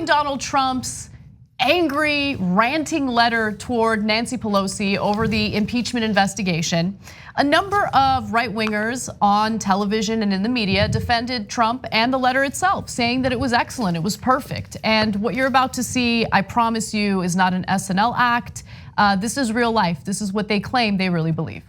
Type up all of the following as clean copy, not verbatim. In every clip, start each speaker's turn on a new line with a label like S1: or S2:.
S1: following Donald Trump's angry, ranting letter toward Nancy Pelosi over the impeachment investigation, a number of right-wingers on television and in the media defended Trump and the letter itself, saying that it was excellent, it was perfect. And what you're about to see, I promise you, is not an SNL act. This is real life. This is what they claim they really believe.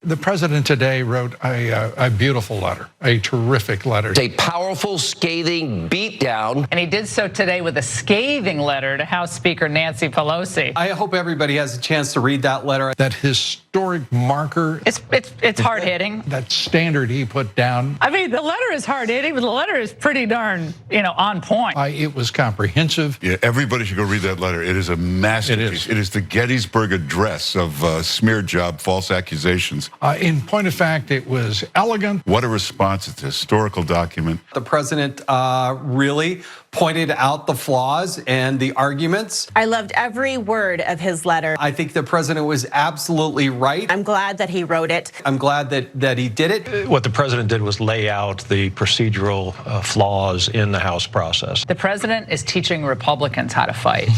S2: The president today wrote a beautiful letter, a terrific letter.
S3: A powerful, scathing beatdown.
S4: And he did so today with a scathing letter to House Speaker Nancy Pelosi.
S5: I hope everybody has a chance to read that letter.
S2: That historic marker.
S4: It's hard hitting.
S2: That standard he put down.
S4: I mean, the letter is hard hitting, but the letter is pretty darn, on point.
S2: It was comprehensive.
S6: Yeah, everybody should go read that letter. It is a masterpiece. It is the Gettysburg Address of smear job, false accusations.
S2: In point of fact, it was elegant.
S6: What a response. It's a historical document.
S5: The president really pointed out the flaws and the arguments.
S7: I loved every word of his letter.
S5: I think the president was absolutely right.
S7: I'm glad that he wrote it.
S5: I'm glad that he did it.
S8: What the president did was lay out the procedural flaws in the House process.
S4: The president is teaching Republicans how to fight.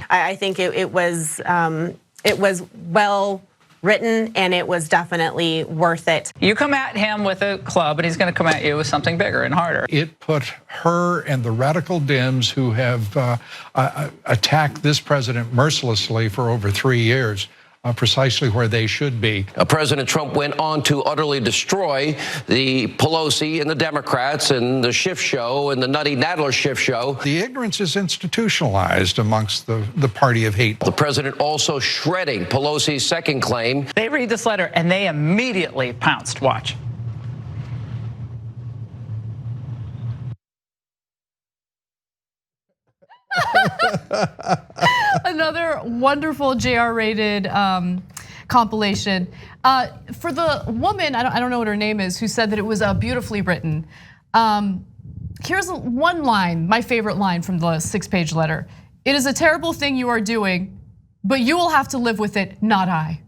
S7: I think it was well written, and it was definitely worth it.
S4: You come at him with a club, and he's going to come at you with something bigger and harder.
S2: It put her and the radical Dems who have attacked this president mercilessly for over 3 years precisely where they should be.
S3: President Trump went on to utterly destroy the Pelosi and the Democrats and the shift show and the Nutty Nadler shift show.
S2: The ignorance is institutionalized amongst the party of hate.
S3: The president also shredding Pelosi's second claim.
S4: They read this letter and they immediately pounced. Watch.
S1: Another wonderful JR-rated compilation. For the woman, I don't know what her name is, who said that it was beautifully written. Here's one line, my favorite line from the 6-page letter. It is a terrible thing you are doing, but you will have to live with it, not I.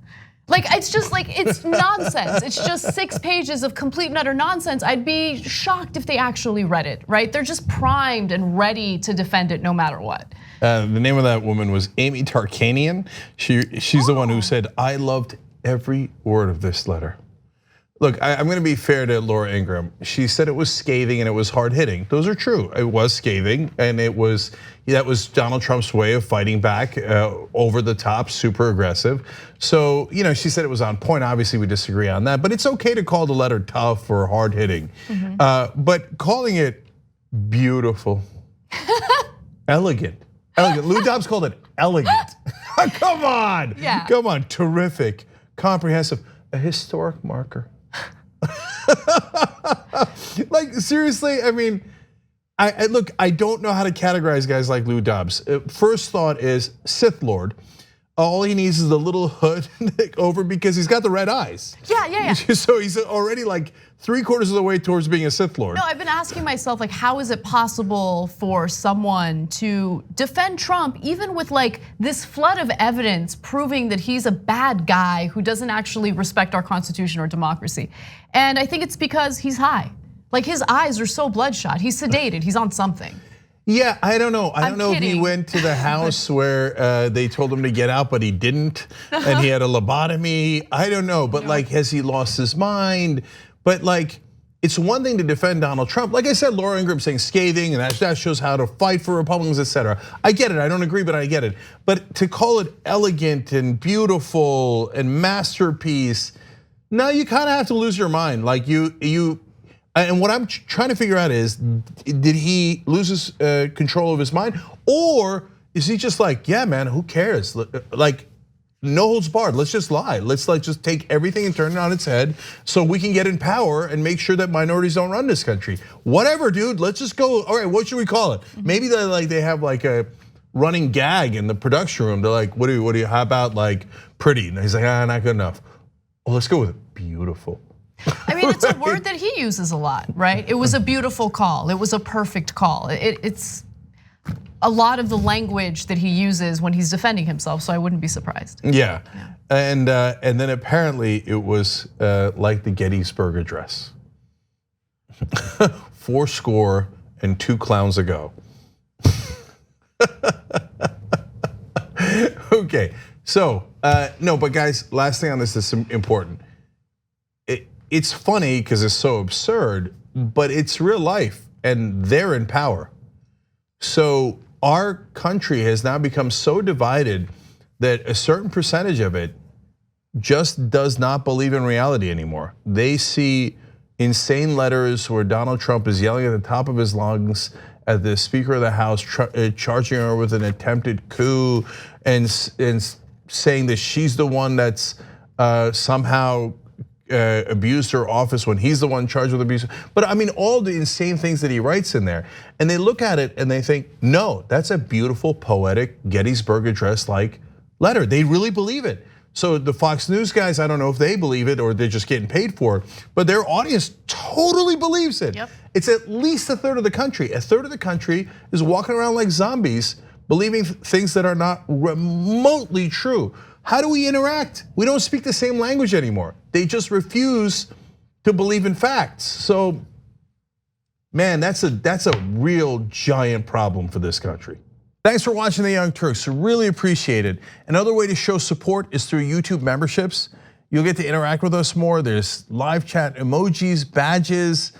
S1: Like, it's just like, it's nonsense. It's just 6 pages of complete and utter nonsense. I'd be shocked if they actually read it, right? They're just primed and ready to defend it no matter what.
S9: The name of that woman was Amy Tarkanian. She's the one who said, I loved every word of this letter. Look, I'm gonna be fair to Laura Ingraham. She said it was scathing and it was hard hitting. Those are true. It was scathing and that was Donald Trump's way of fighting back, over the top, super aggressive. So, she said it was on point. Obviously, we disagree on that, but it's okay to call the letter tough or hard hitting. But calling it beautiful, elegant. Lou Dobbs called it elegant. Come on, come on, terrific, comprehensive, a historic marker. Like seriously, I mean, look, I don't know how to categorize guys like Lou Dobbs. First thought is Sith Lord. All he needs is a little hood over because he's got the red eyes.
S1: Yeah.
S9: So he's already like 3/4 of the way towards being a Sith Lord.
S1: No, I've been asking myself, like, how is it possible for someone to defend Trump even with like this flood of evidence proving that he's a bad guy who doesn't actually respect our Constitution or democracy? And I think it's because he's high. Like his eyes are so bloodshot. He's sedated. He's on something.
S9: Yeah, I don't know. I don't know
S1: kidding.
S9: if he went to the house where they told him to get out, but he didn't, and he had a lobotomy. I don't know, but like, has he lost his mind? But like, it's one thing to defend Donald Trump. Like I said, Laura Ingraham saying scathing, and that shows how to fight for Republicans, etc. I get it. I don't agree, but I get it. But to call it elegant and beautiful and masterpiece, no, you kind of have to lose your mind. Like you. And what I'm trying to figure out is, did he lose his control of his mind? Or is he just like, yeah, man, who cares? Like, no holds barred, let's just lie. Let's like just take everything and turn it on its head so we can get in power and make sure that minorities don't run this country. Whatever, dude, let's just go. All right, what should we call it? Maybe they have like a running gag in the production room. They're like, what do you, how about like pretty? And he's like, not good enough. Well, let's go with it, beautiful.
S1: I mean, it's a word that he uses a lot, right? It was a beautiful call. It was a perfect call. It's a lot of the language that he uses when he's defending himself, so I wouldn't be surprised.
S9: Yeah. And then apparently it was like the Gettysburg Address. 4 score and 2 clowns ago. Okay, so no, but guys, last thing on this is important. It's funny because it's so absurd, but it's real life, and they're in power. So our country has now become so divided that a certain percentage of it just does not believe in reality anymore. They see insane letters where Donald Trump is yelling at the top of his lungs at the Speaker of the House, charging her with an attempted coup, and saying that she's the one that's somehow abused her office when he's the one charged with abuse. But I mean, all the insane things that he writes in there, and they look at it and they think, no, that's a beautiful, poetic Gettysburg Address-like letter. They really believe it. So the Fox News guys, I don't know if they believe it or they're just getting paid for it, but their audience totally believes it.
S1: Yep.
S9: It's at least a third of the country. A third of the country is walking around like zombies, believing things that are not remotely true. How do we interact? We don't speak the same language anymore. They just refuse to believe in facts. So, man, that's a real giant problem for this country. Thanks for watching the Young Turks, really appreciate it. Another way to show support is through YouTube memberships. You'll get to interact with us more. There's live chat emojis, badges.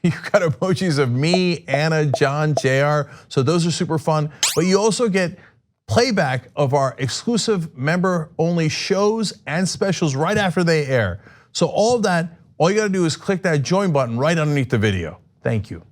S9: You've got emojis of me, Anna, John, JR, so those are super fun. But you also get playback of our exclusive member-only shows and specials right after they air. So all of that, all you gotta do is click that join button right underneath the video. Thank you.